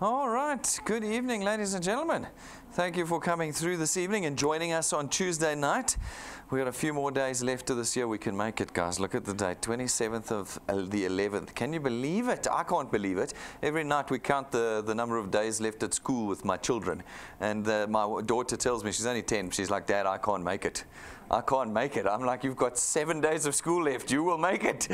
All right, good evening, ladies and gentlemen. Thank you for coming through this evening and joining us on Tuesday night. We've got a few more days left of this year. We can make it, guys. Look at the date, 27th of the 11th. Can you believe it? I can't believe it. Every night we count the number of days left at school with my children. And my daughter tells me, she's only 10, she's like, Dad, I can't make it. I can't make it. I'm like, you've got 7 days of school left. You will make it.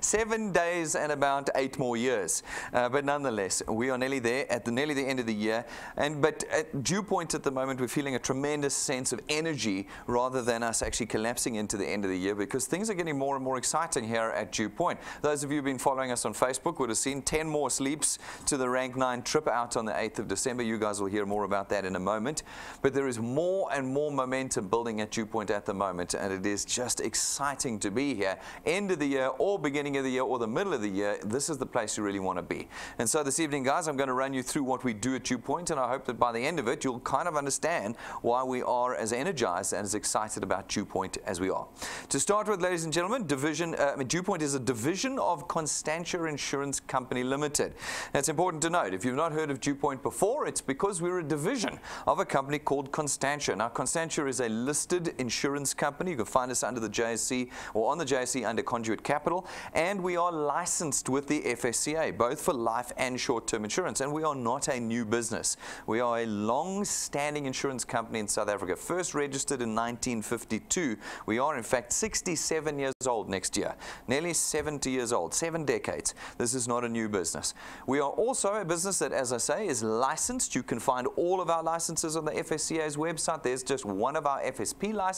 7 days and about 8 more years. But nonetheless, we are nearly there at nearly the end of the year. But at DuePoint at the moment, we're feeling a tremendous sense of energy rather than us actually collapsing into the end of the year, because things are getting more and more exciting here at DuePoint. Those of you who've been following us on Facebook would have seen 10 more sleeps to the Rank 9 trip out on the 8th of December. You guys will hear more about that in a moment. But there is more and more momentum building at DuePoint at the moment, and it is just exciting to be here. End of the year or beginning of the year or the middle of the year, this is the place you really want to be. And so this evening, guys, I'm going to run you through what we do at DuePoint, and I hope that by the end of it, you'll kind of understand why we are as energized and as excited about DuePoint as we are. To start with, ladies and gentlemen, DuePoint is a division of Constantia Insurance Company Limited. That's important to note. If you've not heard of DuePoint before, it's because we're a division of a company called Constantia. Now, Constantia is a listed insurance company. You can find us under the JSE or on the JSE under Conduit Capital, and we are licensed with the FSCA, both for life and short-term insurance, and we are not a new business. We are a long-standing insurance company in South Africa, first registered in 1952. We are, in fact, 67 years old next year, nearly 70 years old, 7 decades. This is not a new business. We are also a business that, as I say, is licensed. You can find all of our licenses on the FSCA's website. There's just one of our FSP licenses.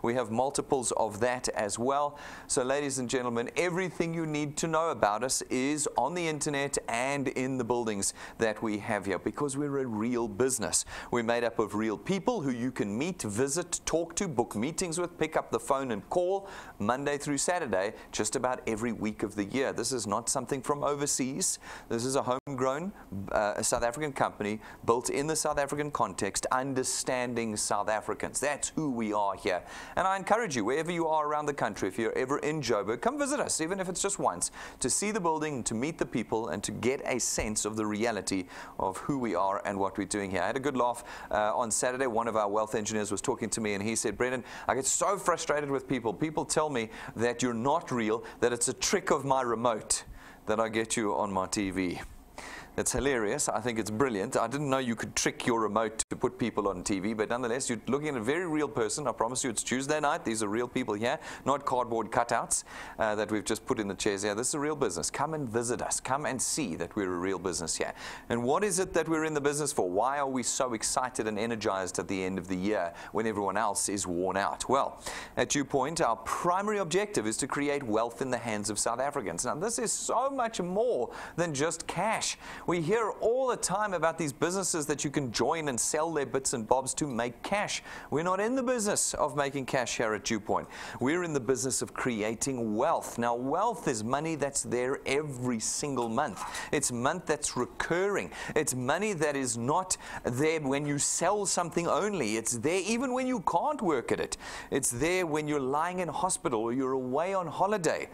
We have multiples of that as well. So, ladies and gentlemen, everything you need to know about us is on the internet and in the buildings that we have here, because we're a real business. We're made up of real people who you can meet, visit, talk to, book meetings with, pick up the phone and call Monday through Saturday, just about every week of the year. This is not something from overseas. This is a homegrown South African company built in the South African context, understanding South Africans. That's who we are here. And I encourage you, wherever you are around the country, if you're ever in Joburg, come visit us, even if it's just once, to see the building, to meet the people, and to get a sense of the reality of who we are and what we're doing here. I had a good laugh on Saturday. One of our wealth engineers was talking to me, and he said, Brendan, I get so frustrated with people. People tell me that you're not real, that it's a trick of my remote that I get you on my TV. It's hilarious. I think it's brilliant. I didn't know you could trick your remote to put people on TV, but nonetheless, you're looking at a very real person. I promise you, it's Tuesday night. These are real people here, not cardboard cutouts that we've just put in the chairs here. This is a real business. Come and visit us. Come and see that we're a real business here. And what is it that we're in the business for? Why are we so excited and energized at the end of the year when everyone else is worn out? Well, at DuePoint, our primary objective is to create wealth in the hands of South Africans. Now, this is so much more than just cash. We hear all the time about these businesses that you can join and sell their bits and bobs to make cash. We're not in the business of making cash here at DuePoint. We're in the business of creating wealth. Now, wealth is money that's there every single month. It's money that's recurring. It's money that is not there when you sell something only. It's there even when you can't work at it. It's there when you're lying in hospital or you're away on holiday.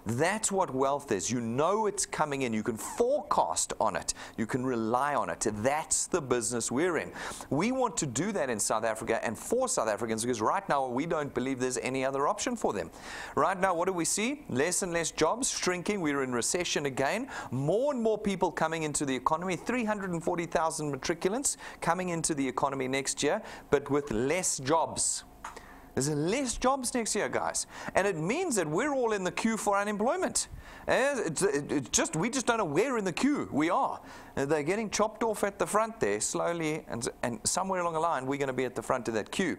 That's what wealth is. You know it's coming in. You can forecast on it. You can rely on it. That's the business we're in. We want to do that in South Africa and for South Africans, because right now we don't believe there's any other option for them. Right now, what do we see? Less and less jobs, shrinking. We're in recession again. More and more people coming into the economy. 340,000 matriculants coming into the economy next year, but with less jobs. There's less jobs next year, guys. And it means that we're all in the queue for unemployment. We just don't know where in the queue we are. They're getting chopped off at the front there slowly, and somewhere along the line, we're going to be at the front of that queue.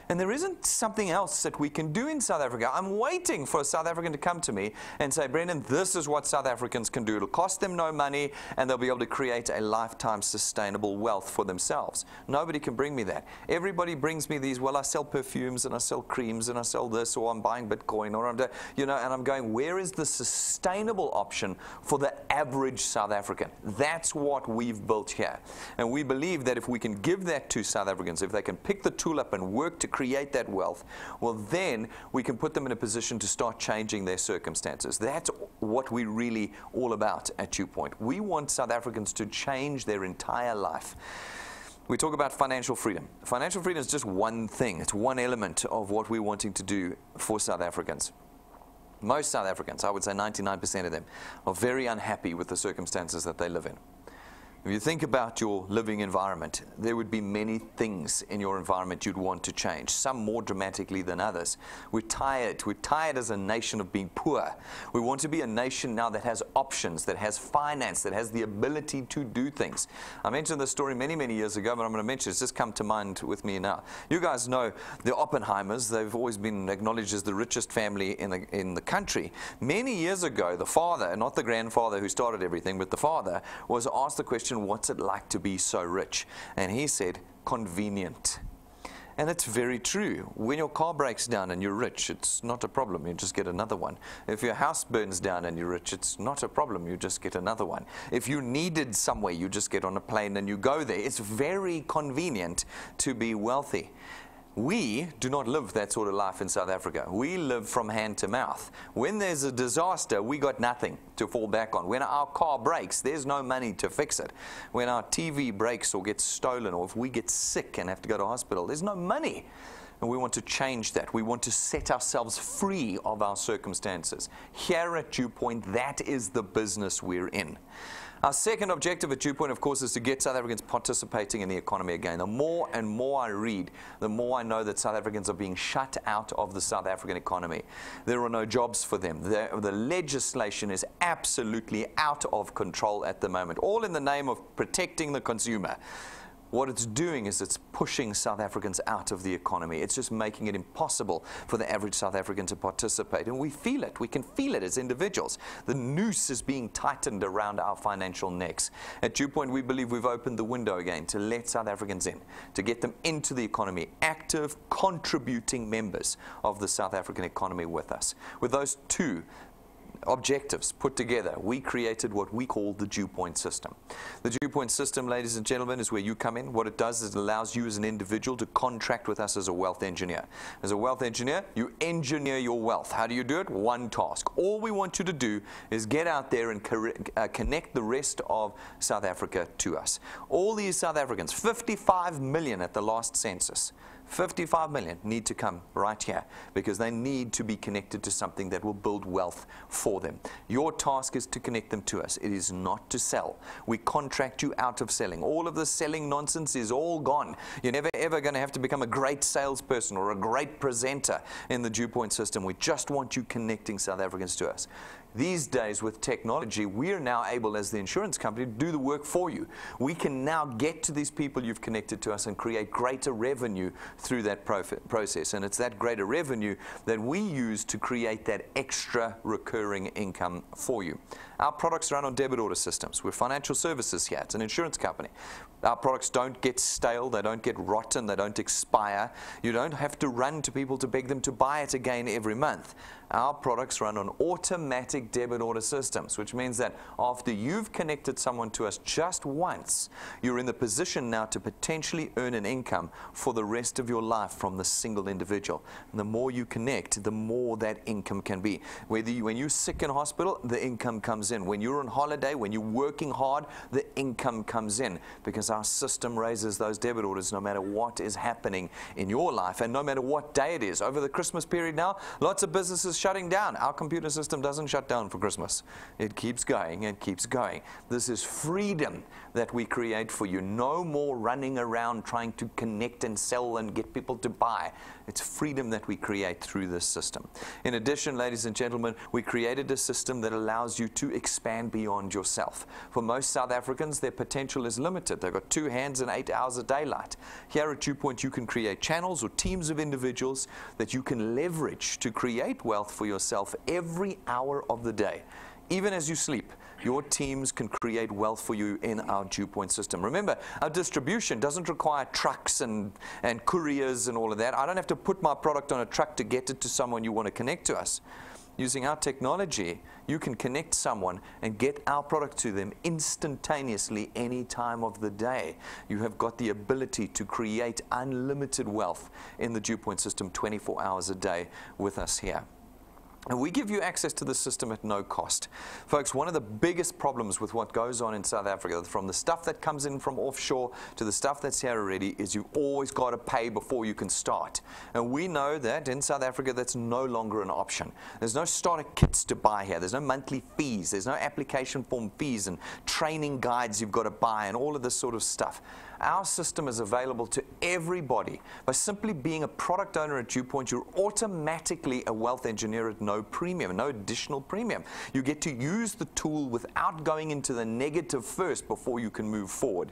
And there isn't something else that we can do in South Africa. I'm waiting for a South African to come to me and say, Brendan, this is what South Africans can do. It'll cost them no money, and they'll be able to create a lifetime sustainable wealth for themselves. Nobody can bring me that. Everybody brings me these, well, I sell perfumes and I sell creams, and I sell this, or I'm buying Bitcoin, or I'm doing, and I'm going, where is the sustainable option for the average South African? That's what we've built here. And we believe that if we can give that to South Africans, if they can pick the tool up and work to create that wealth, well, then we can put them in a position to start changing their circumstances. That's what we're really all about at DuePoint. We want South Africans to change their entire life. We talk about financial freedom. Financial freedom is just one thing. It's one element of what we're wanting to do for South Africans. Most South Africans, I would say 99% of them, are very unhappy with the circumstances that they live in. If you think about your living environment, there would be many things in your environment you'd want to change, some more dramatically than others. We're tired. We're tired as a nation of being poor. We want to be a nation now that has options, that has finance, that has the ability to do things. I mentioned this story many, many years ago, but I'm going to mention it. It's just come to mind with me now. You guys know the Oppenheimers. They've always been acknowledged as the richest family in the country. Many years ago, the father, not the grandfather who started everything, but the father, was asked the question, what's it like to be so rich? And he said, convenient. And it's very true. When your car breaks down and you're rich, it's not a problem. You just get another one. If your house burns down and you're rich, it's not a problem. You just get another one. If you're needed somewhere, you just get on a plane and you go there. It's very convenient to be wealthy. We do not live that sort of life in South Africa. We live from hand to mouth. When there's a disaster, we got nothing to fall back on. When our car breaks, there's no money to fix it. When our TV breaks or gets stolen, or if we get sick and have to go to hospital, there's no money. And we want to change that. We want to set ourselves free of our circumstances. Here at DuePoint, that is the business we're in. Our second objective at DuePoint, of course, is to get South Africans participating in the economy again. The more and more I read, the more I know that South Africans are being shut out of the South African economy. There are no jobs for them. The legislation is absolutely out of control at the moment, all in the name of protecting the consumer. What it's doing is it's pushing South Africans out of the economy. It's just making it impossible for the average South African to participate. And we feel it. We can feel it as individuals. The noose is being tightened around our financial necks. At DuePoint, we believe we've opened the window again to let South Africans in, to get them into the economy, active, contributing members of the South African economy with us. With those two objectives put together, we created what we call the DuePoint system. The DuePoint system, ladies and gentlemen, is where you come in. What it does is it allows you as an individual to contract with us as a wealth engineer. As a wealth engineer, you engineer your wealth. How do you do it? One task. All we want you to do is get out there and connect the rest of South Africa to us. All these South Africans, 55 million at the last census, 55 million need to come right here because they need to be connected to something that will build wealth for them. Your task is to connect them to us. It is not to sell. We contract you out of selling. All of the selling nonsense is all gone. You're never ever going to have to become a great salesperson or a great presenter in the DuePoint system. We just want you connecting South Africans to us. These days with technology, we're now able as the insurance company to do the work for you. We can now get to these people you've connected to us and create greater revenue through that process. And it's that greater revenue that we use to create that extra recurring income for you. Our products run on debit order systems. We're financial services here. It's an insurance company. Our products don't get stale. They don't get rotten. They don't expire. You don't have to run to people to beg them to buy it again every month. Our products run on automatic debit order systems, which means that after you've connected someone to us just once, you're in the position now to potentially earn an income for the rest of your life from the single individual. And the more you connect, the more that income can be. When you're sick in hospital, the income comes in. When you're on holiday, when you're working hard, the income comes in because our system raises those debit orders no matter what is happening in your life and no matter what day it is. Over the Christmas period now, lots of businesses shutting down. Our computer system doesn't shut down for Christmas. It keeps going and keeps going. This is freedom that we create for you. No more running around trying to connect and sell and get people to buy. It's freedom that we create through this system. In addition, ladies and gentlemen, we created a system that allows you to expand beyond yourself. For most South Africans, their potential is limited. They've got 2 hands and 8 hours of daylight. Here at DuePoint, you can create channels or teams of individuals that you can leverage to create wealth for yourself every hour of the day. Even as you sleep, your teams can create wealth for you in our DuePoint system. Remember, our distribution doesn't require trucks and couriers and all of that. I don't have to put my product on a truck to get it to someone you want to connect to us. Using our technology, you can connect someone and get our product to them instantaneously any time of the day. You have got the ability to create unlimited wealth in the DuePoint system 24 hours a day with us here. And we give you access to the system at no cost. Folks, one of the biggest problems with what goes on in South Africa, from the stuff that comes in from offshore to the stuff that's here already, is you've always got to pay before you can start. And we know that in South Africa, that's no longer an option. There's no starter kits to buy here. There's no monthly fees. There's no application form fees and training guides you've got to buy and all of this sort of stuff. Our system is available to everybody. By simply being a product owner at DuePoint, you're automatically a wealth engineer at no premium, no additional premium. You get to use the tool without going into the negative first before you can move forward.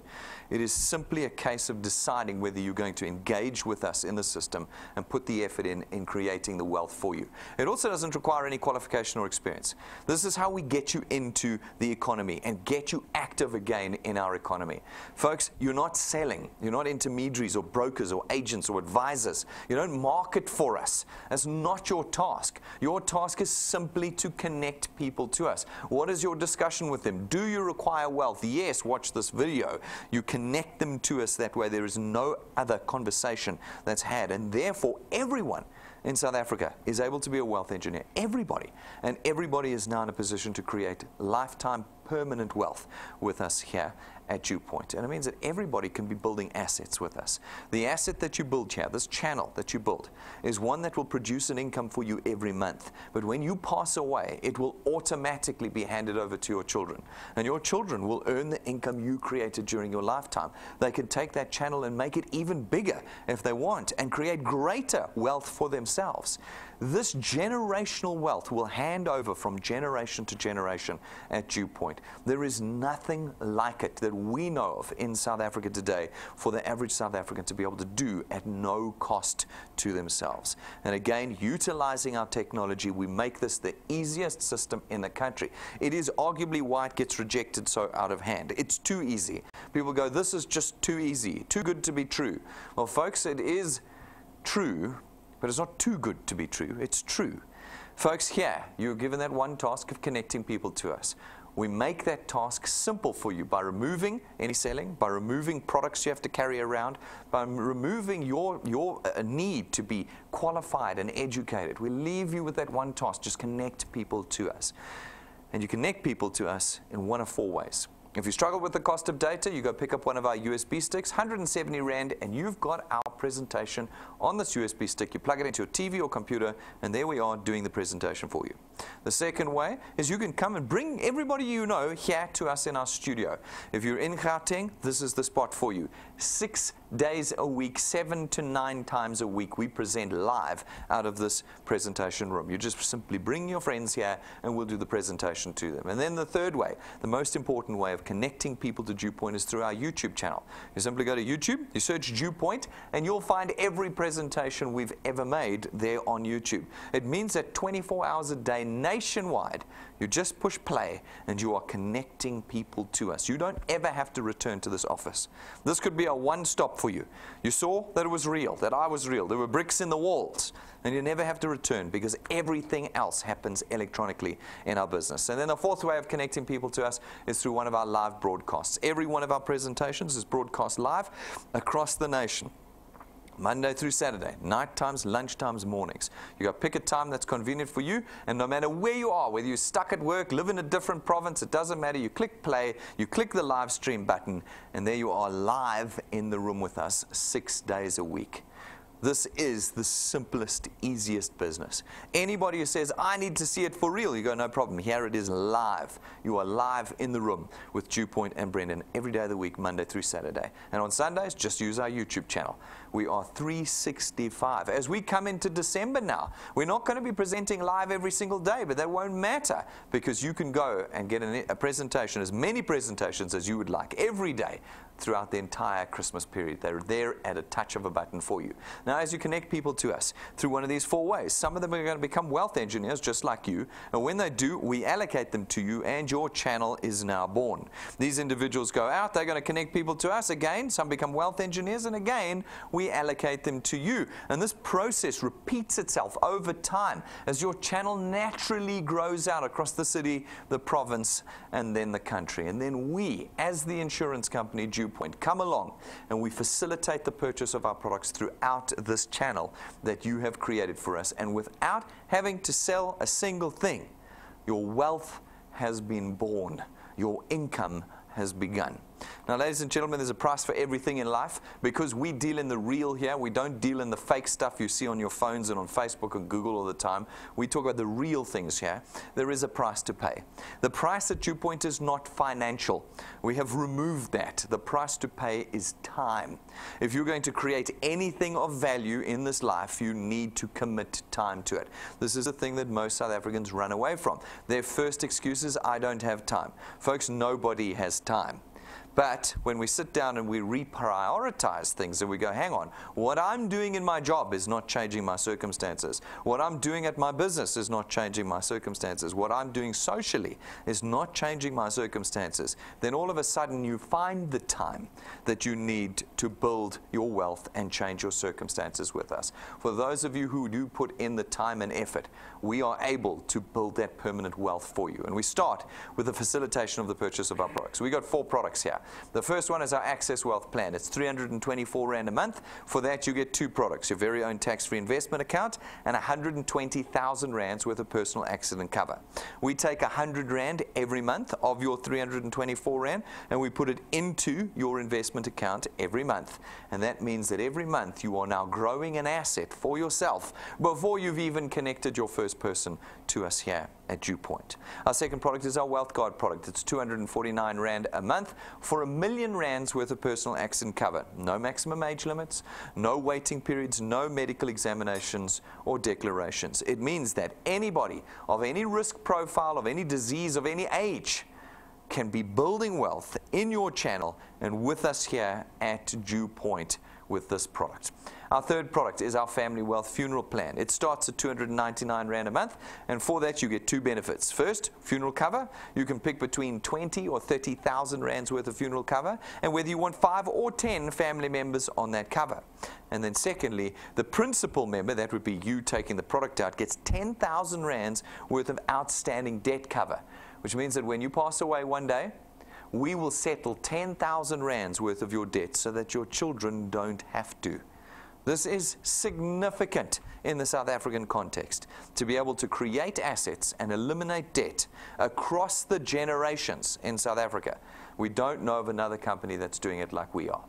It is simply a case of deciding whether you're going to engage with us in the system and put the effort in creating the wealth for you. It also doesn't require any qualification or experience. This is how we get you into the economy and get you active again in our economy. Folks, you're not selling. You're not intermediaries or brokers or agents or advisors. You don't market for us. That's not your task. Your task is simply to connect people to us. What is your discussion with them? Do you require wealth? Yes, watch this video. You connect them to us. That way there is no other conversation that's had. And therefore, everyone in South Africa is able to be a wealth engineer. Everybody. And everybody is now in a position to create lifetime permanent wealth with us here at DuePoint. And it means that everybody can be building assets with us. The asset that you build here, this channel that you build, is one that will produce an income for you every month. But when you pass away, it will automatically be handed over to your children. And your children will earn the income you created during your lifetime. They can take that channel and make it even bigger if they want and create greater wealth for themselves. This generational wealth will hand over from generation to generation at DuePoint. There is nothing like it that we know of in South Africa today for the average South African to be able to do at no cost to themselves. And again, utilizing our technology, we make this the easiest system in the country. It is arguably why it gets rejected so out of hand. It's too easy. People go, this is just too easy, too good to be true. Well, folks, it is true, but it's not too good to be true. It's true. Folks, here, you're given that one task of connecting people to us. We make that task simple for you by removing any selling, by removing products you have to carry around, by removing your need to be qualified and educated. We leave you with that one task. Just connect people to us. And you connect people to us in one of four ways. If you struggle with the cost of data, you go pick up one of our USB sticks, 170 Rand, and you've got our presentation on this USB stick. You plug it into your TV or computer, and there we are doing the presentation for you. The second way is you can come and bring everybody you know here to us in our studio. If you're in Gauteng, this is the spot for you. 6 days a week, 7 to 9 times a week, we present live out of this presentation room. You just simply bring your friends here and we'll do the presentation to them. And then the third way, the most important way of connecting people to DuePoint is through our YouTube channel. You simply go to YouTube, you search DuePoint, and you'll find every presentation we've ever made there on YouTube. It means that 24 hours a day, nationwide, you just push play and you are connecting people to us. You don't ever have to return to this office. This could be a one-stop for you. You saw that it was real, that I was real. There were bricks in the walls, and you never have to return because everything else happens electronically in our business. And then the fourth way of connecting people to us is through one of our live broadcasts. Every one of our presentations is broadcast live across the nation. Monday through Saturday, night times, lunch times, mornings. You go pick a time that's convenient for you, and no matter where you are, whether you're stuck at work, live in a different province, it doesn't matter. You click play, you click the live stream button, and there you are live in the room with us 6 days a week. This is the simplest, easiest business. Anybody who says, I need to see it for real, you go, no problem. Here it is live. You are live in the room with DuePoint and Brendan every day of the week, Monday through Saturday. And on Sundays, just use our YouTube channel. We are 365. As we come into December now, we're not going to be presenting live every single day, but that won't matter because you can go and get a presentation, as many presentations as you would like, every day, throughout the entire Christmas period. They're there at a touch of a button for you. Now, as you connect people to us through one of these 4 ways, some of them are going to become wealth engineers just like you, and when they do, we allocate them to you, and your channel is now born. These individuals go out, they're going to connect people to us again, some become wealth engineers, and again, we allocate them to you. And this process repeats itself over time as your channel naturally grows out across the city, the province, and then the country. And then we, as the insurance company DuePoint, come along and we facilitate the purchase of our products throughout this channel that you have created for us. And without having to sell a single thing, your wealth has been born. Your income has begun. Now, ladies and gentlemen, there's a price for everything in life. Because we deal in the real here, we don't deal in the fake stuff you see on your phones and on Facebook and Google all the time. We talk about the real things here. There is a price to pay. The price at DuePoint is not financial. We have removed that. The price to pay is time. If you're going to create anything of value in this life, you need to commit time to it. This is a thing that most South Africans run away from. Their first excuse is, I don't have time. Folks, nobody has time. But when we sit down and we reprioritize things and we go, hang on, what I'm doing in my job is not changing my circumstances. What I'm doing at my business is not changing my circumstances. What I'm doing socially is not changing my circumstances. Then all of a sudden you find the time that you need to build your wealth and change your circumstances with us. For those of you who do put in the time and effort, we are able to build that permanent wealth for you. And we start with the facilitation of the purchase of our products. We got 4 products here. The first one is our Access Wealth Plan. It's 324 Rand a month. For that, you get 2 products, your very own tax-free investment account and 120,000 Rands worth of personal accident cover. We take 100 Rand every month of your 324 Rand and we put it into your investment account every month. And that means that every month you are now growing an asset for yourself before you've even connected your first person to us here at DuePoint. Our second product is our Wealth Guard product. It's 249 Rand a month for R1 million worth of personal accident cover. No maximum age limits, no waiting periods, no medical examinations or declarations. It means that anybody of any risk profile, of any disease, of any age can be building wealth in your channel and with us here at DuePoint with this product. Our third product is our Family Wealth Funeral Plan. It starts at 299 Rand a month, and for that you get 2 benefits. First, funeral cover. You can pick between 20 or 30,000 Rands worth of funeral cover, and whether you want 5 or 10 family members on that cover. And then secondly, the principal member, that would be you taking the product out, gets 10,000 Rands worth of outstanding debt cover, which means that when you pass away one day, we will settle 10,000 Rands worth of your debt so that your children don't have to. This is significant in the South African context, to be able to create assets and eliminate debt across the generations in South Africa. We don't know of another company that's doing it like we are.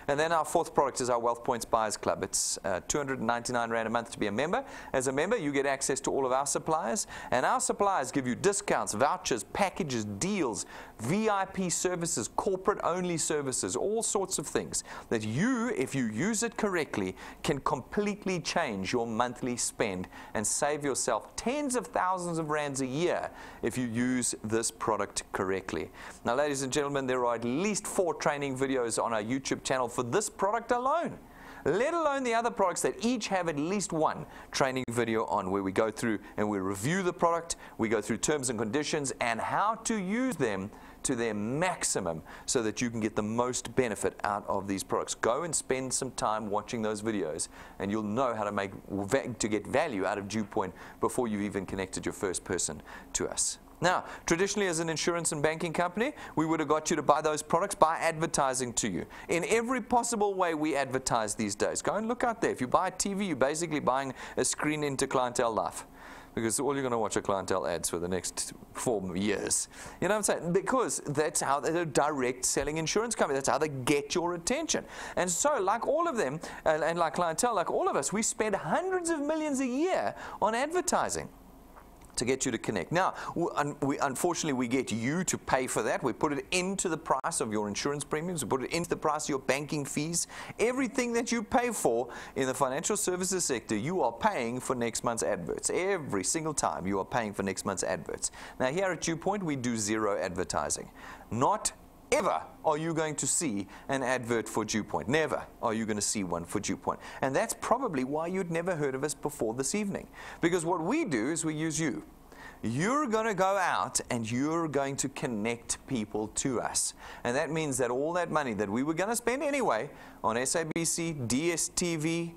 And then our fourth product is our Wealth Points Buyers Club. It's 299 Rand a month to be a member. As a member, you get access to all of our suppliers, and our suppliers give you discounts, vouchers, packages, deals, VIP services, corporate-only services, all sorts of things that you, if you use it correctly, can completely change your monthly spend and save yourself tens of thousands of Rands a year if you use this product correctly. Now, ladies and gentlemen, there are at least 4 training videos on our YouTube channel for this product alone, let alone the other products that each have at least 1 training video on, where we go through and we review the product, we go through terms and conditions and how to use them to their maximum so that you can get the most benefit out of these products. Go and spend some time watching those videos and you'll know how to get value out of DuePoint before you've even connected your first person to us. Now, traditionally as an insurance and banking company, we would have got you to buy those products by advertising to you. In every possible way we advertise these days. Go and look out there. If you buy a TV, you're basically buying a screen into Clientele Life, because all you're going to watch are clientele ads for the next 4 years. You know what I'm saying? Because that's how they're a direct selling insurance company. That's how they get your attention. And so, like all of them, and like Clientele, like all of us, we spend hundreds of millions a year on advertising to get you to connect. Now, unfortunately, we get you to pay for that. We put it into the price of your insurance premiums. We put it into the price of your banking fees. Everything that you pay for in the financial services sector, you are paying for next month's adverts. Every single time you are paying for next month's adverts. Now, here at DuePoint, we do 0 advertising. Not ever are you going to see an advert for DuePoint. Never are you going to see one for DuePoint. And that's probably why you'd never heard of us before this evening. Because what we do is we use you. You're going to go out and you're going to connect people to us. And that means that all that money that we were going to spend anyway on SABC, DSTV,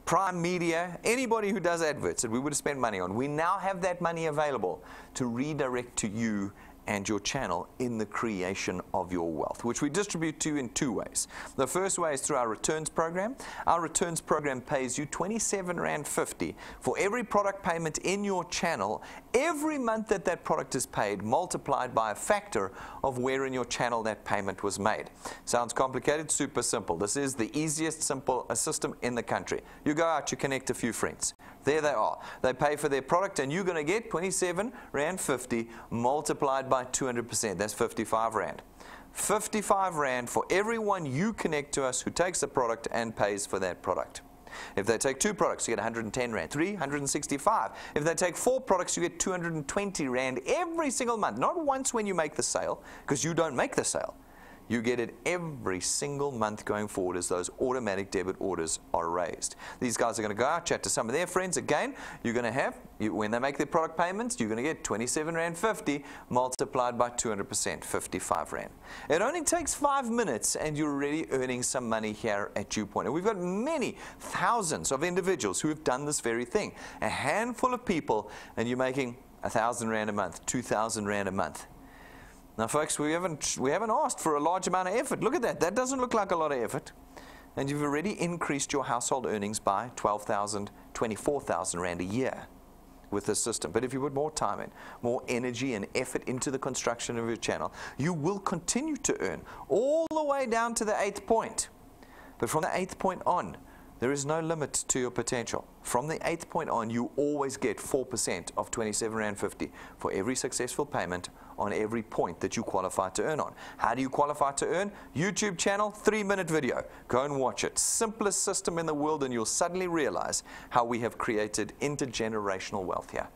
Prime Media, anybody who does adverts that we would have spent money on, we now have that money available to redirect to you and your channel in the creation of your wealth, which we distribute to you in two ways. The first way is through our returns program. Our returns program pays you R27.50 for every product payment in your channel every month that that product is paid, multiplied by a factor of where in your channel that payment was made. Sounds complicated? Super simple. This is the easiest simple system in the country. You go out, you connect a few friends. There they are. They pay for their product, and you're going to get R27.50 multiplied by 200%. That's 55 Rand. 55 Rand for everyone you connect to us who takes the product and pays for that product. If they take 2 products, you get 110 Rand. 3, 165. If they take 4 products, you get 220 Rand every single month. Not once when you make the sale, because you don't make the sale. You get it every single month going forward as those automatic debit orders are raised. These guys are going to go out, chat to some of their friends. Again, you're going to have, when they make their product payments, you're going to get R27.50 multiplied by 200%, 55 Rand. It only takes 5 minutes and you're already earning some money here at DuePoint. And we've got many thousands of individuals who have done this very thing. A handful of people, and you're making 1,000 Rand a month, 2,000 Rand a month. Now, folks, we haven't asked for a large amount of effort. Look at that. That doesn't look like a lot of effort. And you've already increased your household earnings by 12,000, 24,000 Rand a year with this system. But if you put more time in, more energy and effort into the construction of your channel, you will continue to earn all the way down to the 8th point. But from the 8th point on, there is no limit to your potential. From the 8th point on, you always get 4% of R27.50 for every successful payment on every point that you qualify to earn on. How do you qualify to earn? YouTube channel, 3-minute video. Go and watch it. Simplest system in the world, and you'll suddenly realize how we have created intergenerational wealth here.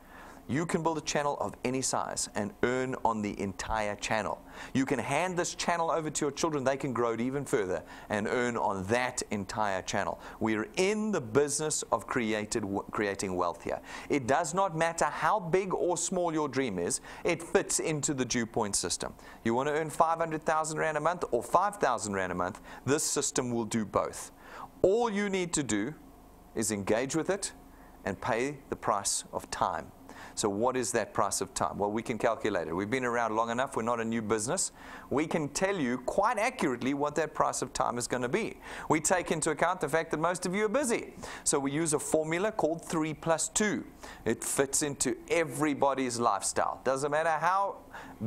You can build a channel of any size and earn on the entire channel. You can hand this channel over to your children. They can grow it even further and earn on that entire channel. We're in the business of creating wealth here. It does not matter how big or small your dream is. It fits into the DuePoint system. You want to earn 500,000 Rand a month or 5,000 Rand a month, this system will do both. All you need to do is engage with it and pay the price of time. So what is that price of time? Well, we can calculate it. We've been around long enough. We're not a new business. We can tell you quite accurately what that price of time is going to be. We take into account the fact that most of you are busy. So we use a formula called 3 + 2. It fits into everybody's lifestyle. Doesn't matter how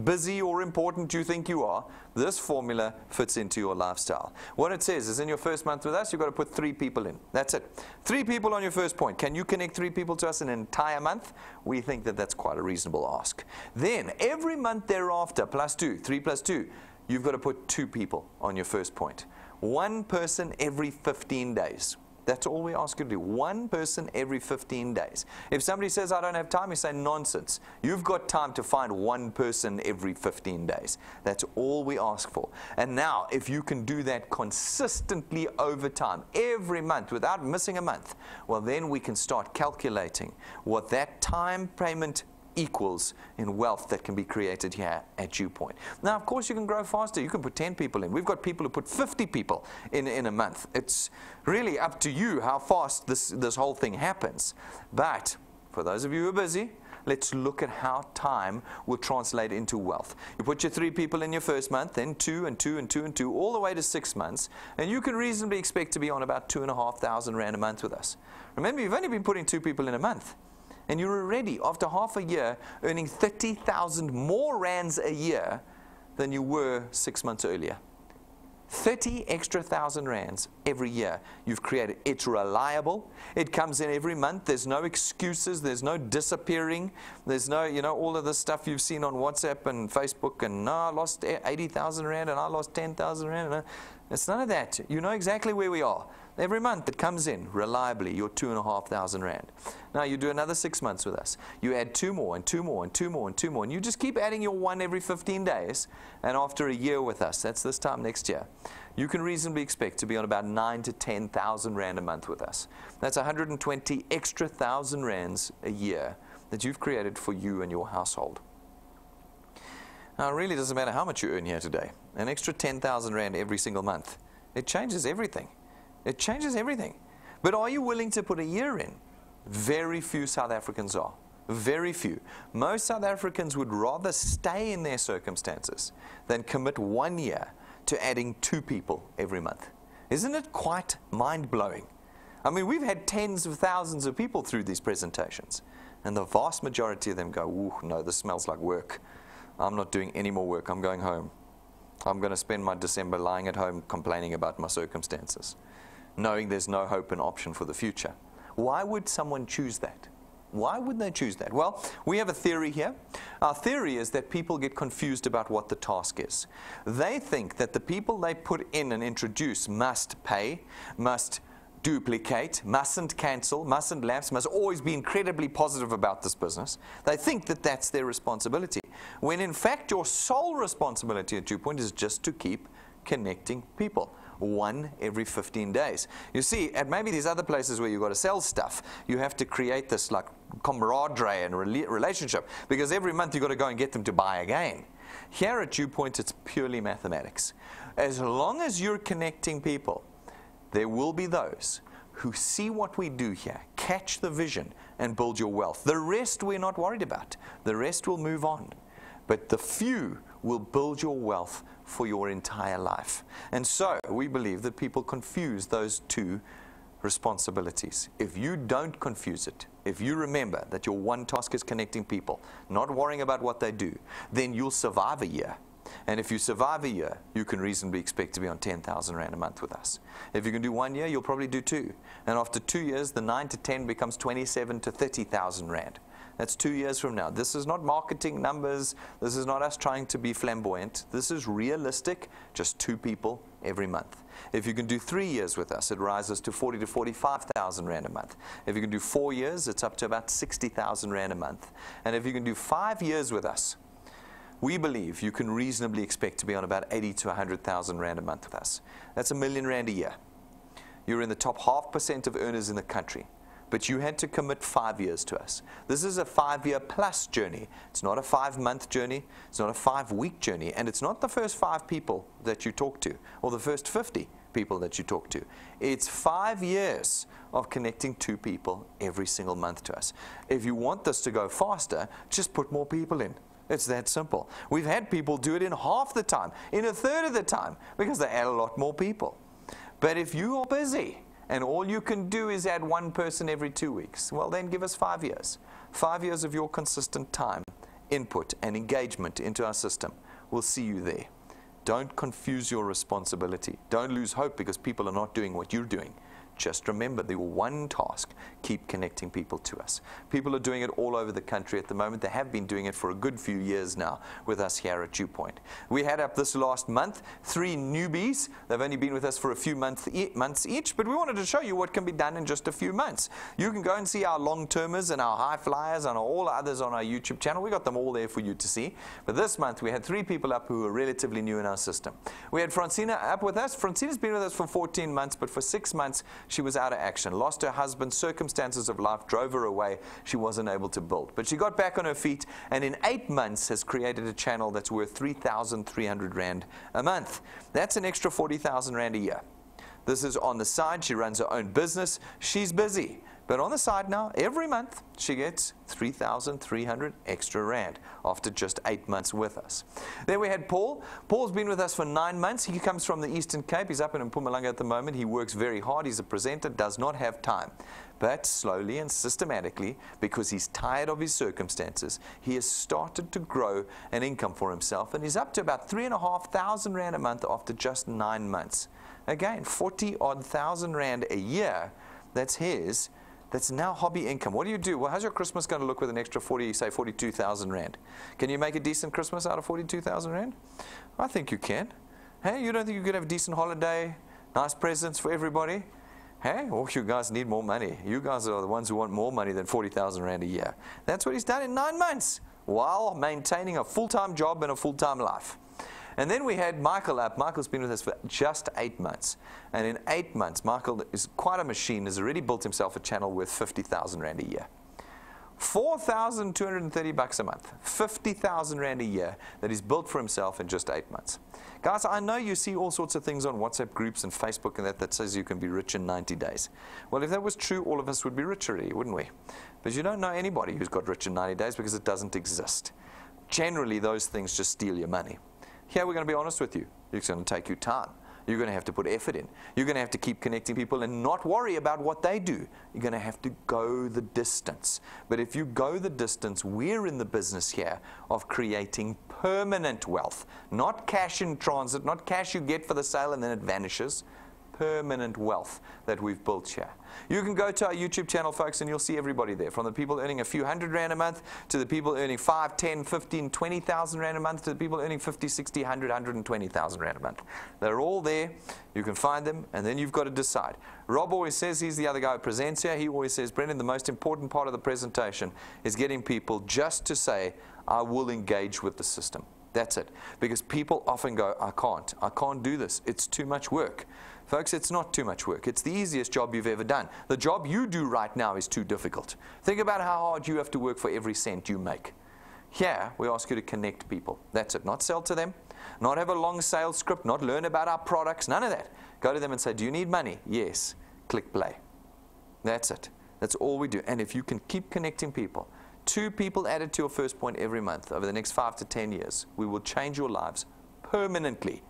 busy or important you think you are, this formula fits into your lifestyle. What it says is in your first month with us, you've got to put 3 people in. That's it. 3 people on your first point. Can you connect 3 people to us in an entire month? We think that that's quite a reasonable ask. Then every month thereafter, +2, 3 + 2, you've got to put 2 people on your first point. 1 person every 15 days. That's all we ask you to do. 1 person every 15 days. If somebody says, I don't have time, you say, nonsense. You've got time to find 1 person every 15 days. That's all we ask for. And now, if you can do that consistently over time, every month, without missing a month, well, then we can start calculating what that time payment equals in wealth that can be created here at DuePoint. Now, of course, you can grow faster. You can put 10 people in. We've got people who put 50 people in a month. It's really up to you how fast this whole thing happens. But for those of you who are busy, let's look at how time will translate into wealth. You put your 3 people in your first month, then 2 and 2 and 2 and 2, all the way to 6 months, and you can reasonably expect to be on about 2,500 Rand a month with us. Remember, you've only been putting 2 people in a month. And you're already, after half a year, earning 30,000 more rands a year than you were 6 months earlier. 30 extra thousand rands every year you've created. It's reliable. It comes in every month. There's no excuses. There's no disappearing. There's no, all of the stuff you've seen on WhatsApp and Facebook, and no, I lost 80,000 Rand and I lost 10,000 Rand. It's none of that. You know exactly where we are. Every month it comes in reliably, your 2,500 rand. Now you do another 6 months with us. You add 2 more and 2 more and 2 more and 2 more. And you just keep adding your 1 every 15 days. And after a year with us, that's this time next year, you can reasonably expect to be on about 9,000 to 10,000 rand a month with us. That's 120 extra thousand rands a year that you've created for you and your household. Now it really doesn't matter how much you earn here today. An extra 10,000 rand every single month. It changes everything. It changes everything. But are you willing to put a year in? Very few South Africans are. Very few. Most South Africans would rather stay in their circumstances than commit 1 year to adding 2 people every month. Isn't it quite mind-blowing? I mean, we've had tens of thousands of people through these presentations, and the vast majority of them go, ooh, no, this smells like work. I'm not doing any more work. I'm going home. I'm going to spend my December lying at home complaining about my circumstances, knowing there's no hope and option for the future. Why would someone choose that? Why would they choose that? Well, we have a theory here. Our theory is that people get confused about what the task is. They think that the people they put in and introduce must pay, must duplicate, mustn't cancel, mustn't lapse, must always be incredibly positive about this business. They think that that's their responsibility, when in fact your sole responsibility at DuePoint is just to keep connecting people. 1 every 15 days. You see, at maybe these other places where you've got to sell stuff, you have to create this like camaraderie and relationship, because every month you've got to go and get them to buy again. Here at DuePoint, it's purely mathematics. As long as you're connecting people, there will be those who see what we do here, catch the vision, and build your wealth. The rest we're not worried about. The rest will move on. But the few will build your wealth for your entire life. And so we believe that people confuse those two responsibilities. If you don't confuse it, if you remember that your one task is connecting people, not worrying about what they do, then you'll survive a year. And if you survive a year, you can reasonably expect to be on 10,000 rand a month with us. If you can do 1 year, you'll probably do 2. And after 2 years, the 9 to 10 becomes 27 to 30,000 rand. That's 2 years from now. This is not marketing numbers. This is not us trying to be flamboyant. This is realistic, just 2 people every month. If you can do 3 years with us, it rises to 40 to 45,000 rand a month. If you can do 4 years, it's up to about 60,000 rand a month. And if you can do 5 years with us, we believe you can reasonably expect to be on about 80 to 100,000 rand a month with us. That's R1 million a year. You're in the top 0.5% of earners in the country. But you had to commit 5 years to us. This is a 5-year plus journey. It's not a 5-month journey. It's not a 5-week journey. And it's not the first 5 people that you talk to or the first 50 people that you talk to. It's 5 years of connecting 2 people every single month to us. If you want this to go faster, just put more people in. It's that simple. We've had people do it in half the time, in a third of the time, because they add a lot more people. But if you are busy, and all you can do is add 1 person every 2 weeks, well then give us 5 years. 5 years of your consistent time, input, and engagement into our system. We'll see you there. Don't confuse your responsibility. Don't lose hope because people are not doing what you're doing. Just remember the one task, keep connecting people to us. People are doing it all over the country at the moment. They have been doing it for a good few years now with us here at DuePoint. We had up this last month 3 newbies. They've only been with us for a few months each, but we wanted to show you what can be done in just a few months. You can go and see our long-termers and our high flyers and all others on our YouTube channel. We got them all there for you to see. But this month we had 3 people up who were relatively new in our system. We had Francina up with us. Francina's been with us for 14 months, but for 6 months she was out of action, lost her husband, circumstances of life drove her away, she wasn't able to build. But she got back on her feet and in 8 months has created a channel that's worth 3,300 rand a month. That's an extra 40,000 rand a year. This is on the side. She runs her own business. She's busy. But on the side now, every month, she gets 3,300 extra rand after just 8 months with us. Then we had Paul. Paul's been with us for 9 months. He comes from the Eastern Cape. He's up in Mpumalanga at the moment. He works very hard. He's a presenter, does not have time. But slowly and systematically, because he's tired of his circumstances, he has started to grow an income for himself. And he's up to about 3,500 rand a month after just 9 months. Again, 40-odd thousand rand a year. That's his. That's now hobby income. What do you do? Well, how's your Christmas going to look with an extra 42,000 rand? Can you make a decent Christmas out of 42,000 rand? I think you can. Hey, you don't think you could have a decent holiday, nice presents for everybody? Hey, all you guys need more money. You guys are the ones who want more money than 40,000 Rand a year. That's what he's done in 9 months while maintaining a full-time job and a full-time life. And then we had Michael up. Michael's been with us for just 8 months. And in 8 months, Michael is quite a machine, has already built himself a channel worth 50,000 Rand a year. 4,230 bucks a month, 50,000 Rand a year that he's built for himself in just 8 months. Guys, I know you see all sorts of things on WhatsApp groups and Facebook and that says you can be rich in 90 days. Well, if that was true, all of us would be rich already, wouldn't we? But you don't know anybody who's got rich in 90 days because it doesn't exist. Generally, those things just steal your money. Here, we're going to be honest with you. It's going to take you time. You're going to have to put effort in. You're going to have to keep connecting people and not worry about what they do. You're going to have to go the distance. But if you go the distance, we're in the business here of creating permanent wealth. Not cash in transit, not cash you get for the sale and then it vanishes. Permanent wealth that we've built here. You can go to our YouTube channel, folks, and you'll see everybody there. From the people earning a few hundred Rand a month, to the people earning 5, 10, 15, 20,000 Rand a month, to the people earning 50, 60, 100, 120,000 Rand a month. They're all there. You can find them, and then you've got to decide. Rob always says, he's the other guy who presents here, he always says, Brendan, the most important part of the presentation is getting people just to say, I will engage with the system. That's it. Because people often go, I can't do this. It's too much work. Folks, it's not too much work. It's the easiest job you've ever done. The job you do right now is too difficult. Think about how hard you have to work for every cent you make. Here, we ask you to connect people. That's it. Not sell to them, not have a long sales script, not learn about our products, none of that. Go to them and say, do you need money? Yes. Click play. That's it. That's all we do. And if you can keep connecting people, 2 people added to your first point every month over the next 5 to 10 years, we will change your lives permanently.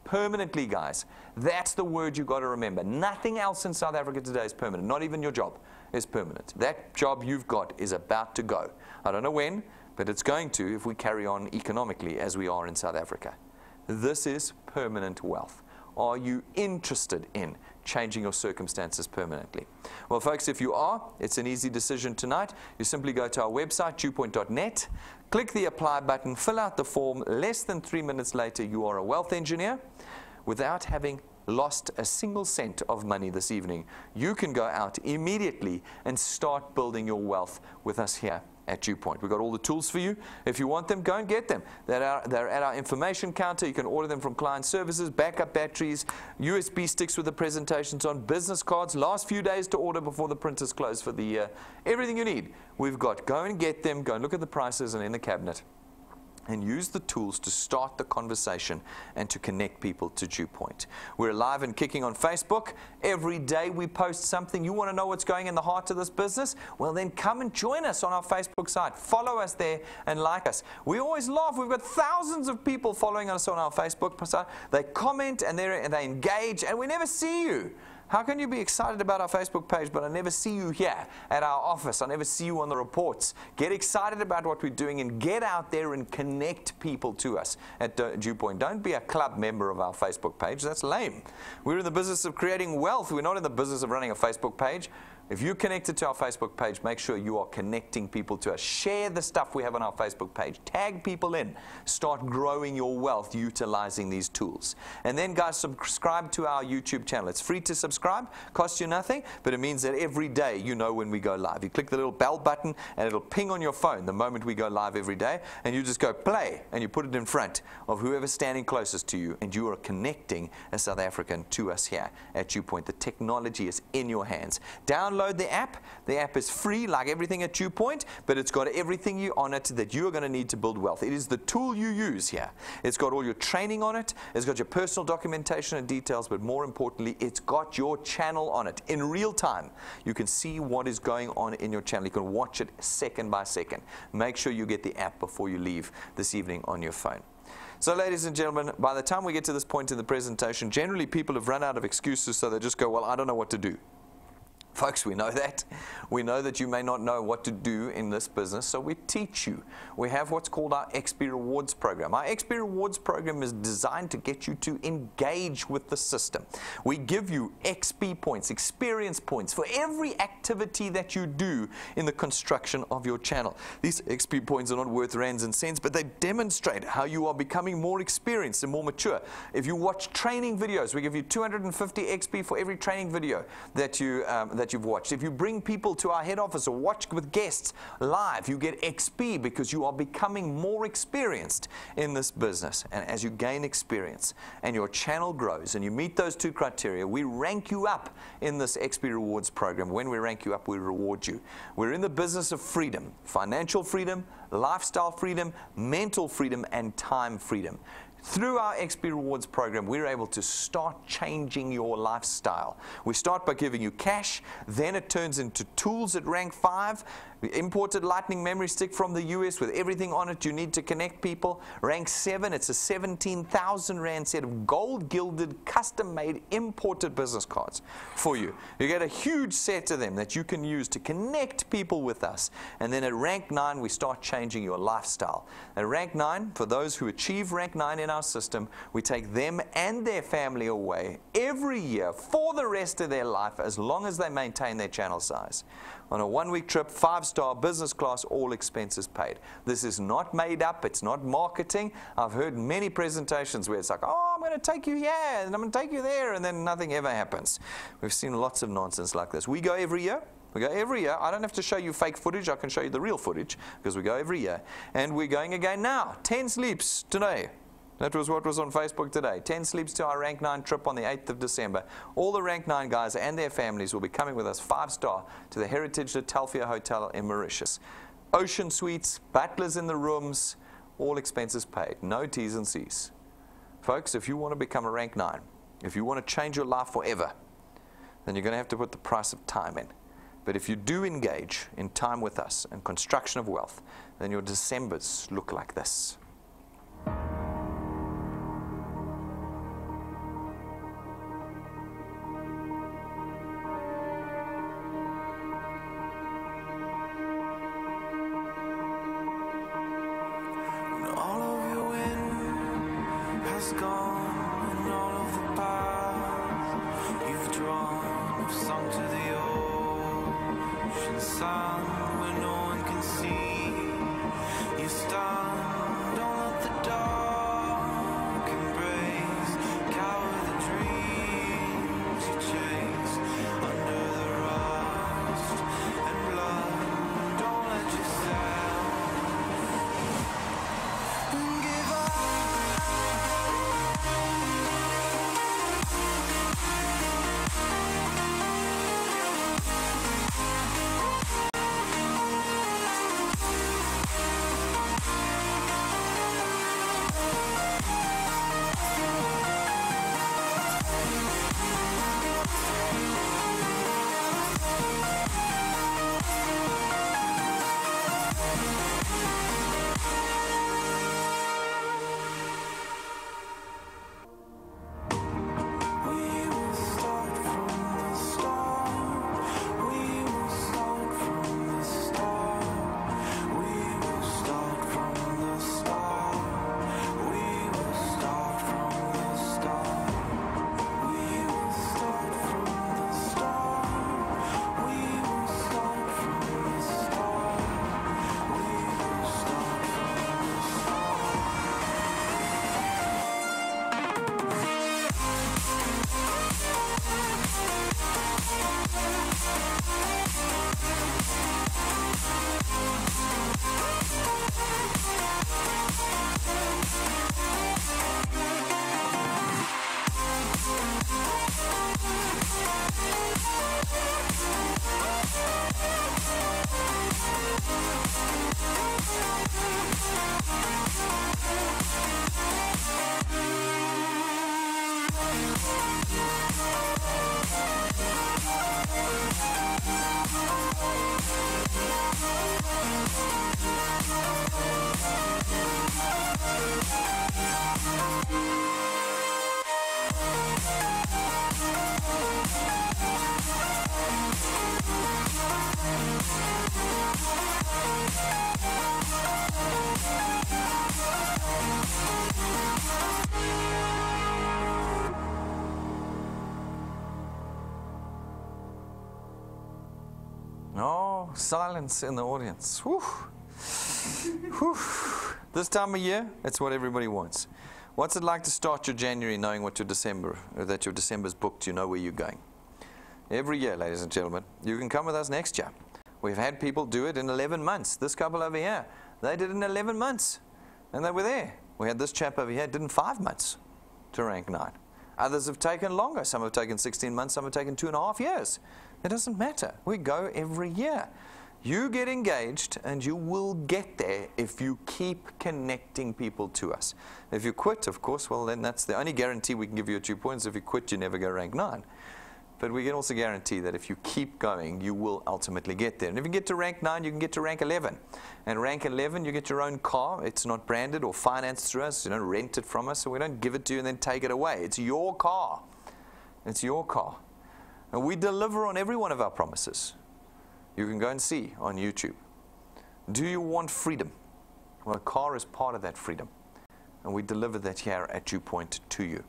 Permanently, guys. That's the word you've got to remember. Nothing else in South Africa today is permanent. Not even your job is permanent. That job you've got is about to go. I don't know when, but it's going to if we carry on economically as we are in South Africa. This is permanent wealth. Are you interested in changing your circumstances permanently? Well, folks, if you are, it's an easy decision tonight. You simply go to our website, DuePoint.net, click the apply button, fill out the form. Less than 3 minutes later, you are a wealth engineer without having lost a single cent of money this evening. You can go out immediately and start building your wealth with us here at DuePoint. We've got all the tools for you. If you want them, go and get them. They're at our information counter. You can order them from client services, backup batteries, USB sticks with the presentations on, business cards, last few days to order before the printers close for the year. Everything you need, we've got. Go and get them. Go and look at the prices and in the cabinet. And use the tools to start the conversation and to connect people to DuePoint. We're live and kicking on Facebook. Every day we post something. You want to know what's going in the heart of this business? Well, then come and join us on our Facebook site. Follow us there and like us. We always laugh. We've got thousands of people following us on our Facebook site. They comment and they engage, and we never see you. How can you be excited about our Facebook page, but I never see you here at our office? I never see you on the reports. Get excited about what we're doing and get out there and connect people to us at DuePoint. Don't be a club member of our Facebook page. That's lame. We're in the business of creating wealth. We're not in the business of running a Facebook page. If you're connected to our Facebook page, make sure you are connecting people to us. Share the stuff we have on our Facebook page. Tag people in. Start growing your wealth utilizing these tools. And then, guys, subscribe to our YouTube channel. It's free to subscribe. Costs you nothing, but it means that every day you know when we go live. You click the little bell button, and it'll ping on your phone the moment we go live every day. And you just go play, and you put it in front of whoever's standing closest to you, and you are connecting a South African to us here at DuePoint. The technology is in your hands. Download the app. The app is free like everything at DuePoint, but it's got everything on it that you are going to need to build wealth. It is the tool you use here. It's got all your training on it. It's got your personal documentation and details, but more importantly, it's got your channel on it. In real time, you can see what is going on in your channel. You can watch it second by second. Make sure you get the app before you leave this evening on your phone. So, ladies and gentlemen, by the time we get to this point in the presentation, generally people have run out of excuses, so they just go, well, I don't know what to do. Folks, we know that. We know that you may not know what to do in this business, so we teach you. We have what's called our XP Rewards program. Our XP Rewards program is designed to get you to engage with the system. We give you XP points, experience points, for every activity that you do in the construction of your channel. These XP points are not worth rands and cents, but they demonstrate how you are becoming more experienced and more mature. If you watch training videos, we give you 250 XP for every training video that you've watched. If you bring people to our head office or watch with guests live, you get XP because you are becoming more experienced in this business. And as you gain experience and your channel grows and you meet those two criteria, we rank you up in this XP Rewards program. When we rank you up, we reward you. We're in the business of freedom, financial freedom, lifestyle freedom, mental freedom, and time freedom. Through our XP Rewards program, we're able to start changing your lifestyle. We start by giving you cash, then it turns into tools at rank 5. We imported lightning memory stick from the US with everything on it you need to connect people. Rank 7, it's a 17,000 Rand set of gold-gilded, custom-made, imported business cards for you. You get a huge set of them that you can use to connect people with us. And then at rank 9, we start changing your lifestyle. At rank 9, for those who achieve rank 9 in our system, we take them and their family away every year for the rest of their life, as long as they maintain their channel size. On a 1-week trip, 5-star business class, all expenses paid. This is not made up. It's not marketing. I've heard many presentations where it's like, oh, I'm going to take you here, and I'm going to take you there, and then nothing ever happens. We've seen lots of nonsense like this. We go every year. We go every year. I don't have to show you fake footage. I can show you the real footage because we go every year. And we're going again now. 10 sleeps today. That was what was on Facebook today. 10 sleeps to our Rank 9 trip on the 8th of December. All the Rank 9 guys and their families will be coming with us 5-star to the Heritage Latalfia Hotel in Mauritius. Ocean suites, butlers in the rooms, all expenses paid. No T's and C's. Folks, if you want to become a Rank 9, if you want to change your life forever, then you're going to have to put the price of time in. But if you do engage in time with us and construction of wealth, then your Decembers look like this. Oh, silence in the audience. Whew. Whew. This time of year, it's what everybody wants. What's it like to start your January knowing what your December, or that your December's booked, you know where you're going? Every year, ladies and gentlemen, you can come with us next year. We've had people do it in 11 months. This couple over here, they did it in 11 months, and they were there. We had this chap over here, did in 5 months to rank 9. Others have taken longer. Some have taken 16 months, some have taken 2.5 years. It doesn't matter. We go every year. You get engaged and you will get there if you keep connecting people to us. If you quit, of course, well then that's the only guarantee we can give you at DuePoint. If you quit, you never go rank 9. But we can also guarantee that if you keep going, you will ultimately get there. And if you get to rank 9, you can get to rank 11. And rank 11, you get your own car. It's not branded or financed through us. You don't rent it from us, so we don't give it to you and then take it away. It's your car. It's your car. And we deliver on every one of our promises. You can go and see on YouTube. Do you want freedom? Well, a car is part of that freedom. And we deliver that here at DuePoint to you.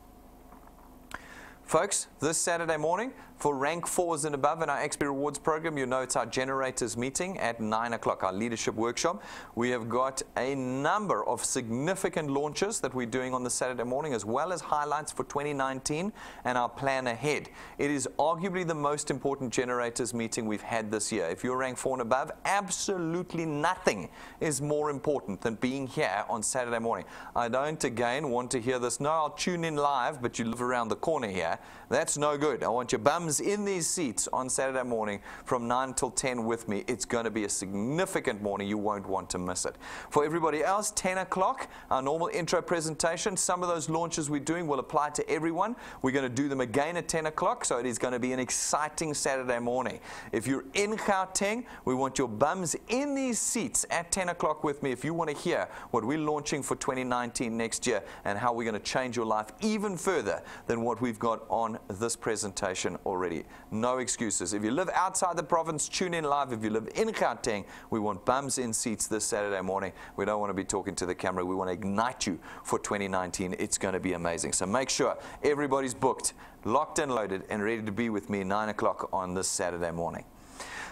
Folks, this Saturday morning, for rank 4s and above in our XP Rewards program, you know it's our generators meeting at 9 o'clock, our leadership workshop. We have got a number of significant launches that we're doing on the Saturday morning, as well as highlights for 2019 and our plan ahead. It is arguably the most important generators meeting we've had this year. If you're rank 4 and above, absolutely nothing is more important than being here on Saturday morning. I don't, again, want to hear this, no, I'll tune in live, but you live around the corner here. That's no good. I want your bums in these seats on Saturday morning from 9 till 10 with me. It's going to be a significant morning. You won't want to miss it. For everybody else, 10 o'clock, our normal intro presentation. Some of those launches we're doing will apply to everyone. We're going to do them again at 10 o'clock, so it is going to be an exciting Saturday morning. If you're in Gauteng, we want your bums in these seats at 10 o'clock with me if you want to hear what we're launching for 2019 next year and how we're going to change your life even further than what we've got on this presentation already. No excuses. If you live outside the province, tune in live. If you live in Gauteng, we want bums in seats this Saturday morning. We don't want to be talking to the camera. We want to ignite you for 2019. It's going to be amazing. So make sure everybody's booked, locked and loaded, and ready to be with me at 9 o'clock on this Saturday morning.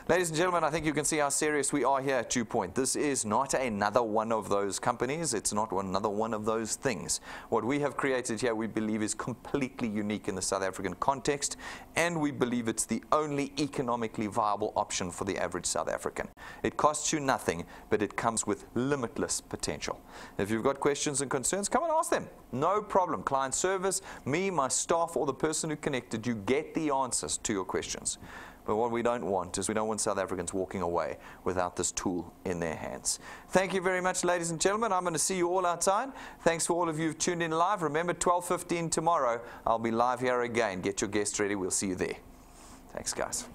Ladies and gentlemen, I think you can see how serious we are here at DuePoint. This is not another one of those companies. It's not another one of those things. What we have created here, we believe, is completely unique in the South African context, and we believe it's the only economically viable option for the average South African. It costs you nothing, but it comes with limitless potential. If you've got questions and concerns, come and ask them. No problem. Client service, me, my staff, or the person who connected you get the answers to your questions. But what we don't want is we don't want South Africans walking away without this tool in their hands. Thank you very much, ladies and gentlemen. I'm going to see you all outside. Thanks for all of you who've tuned in live. Remember, 12:15 tomorrow, I'll be live here again. Get your guests ready. We'll see you there. Thanks, guys.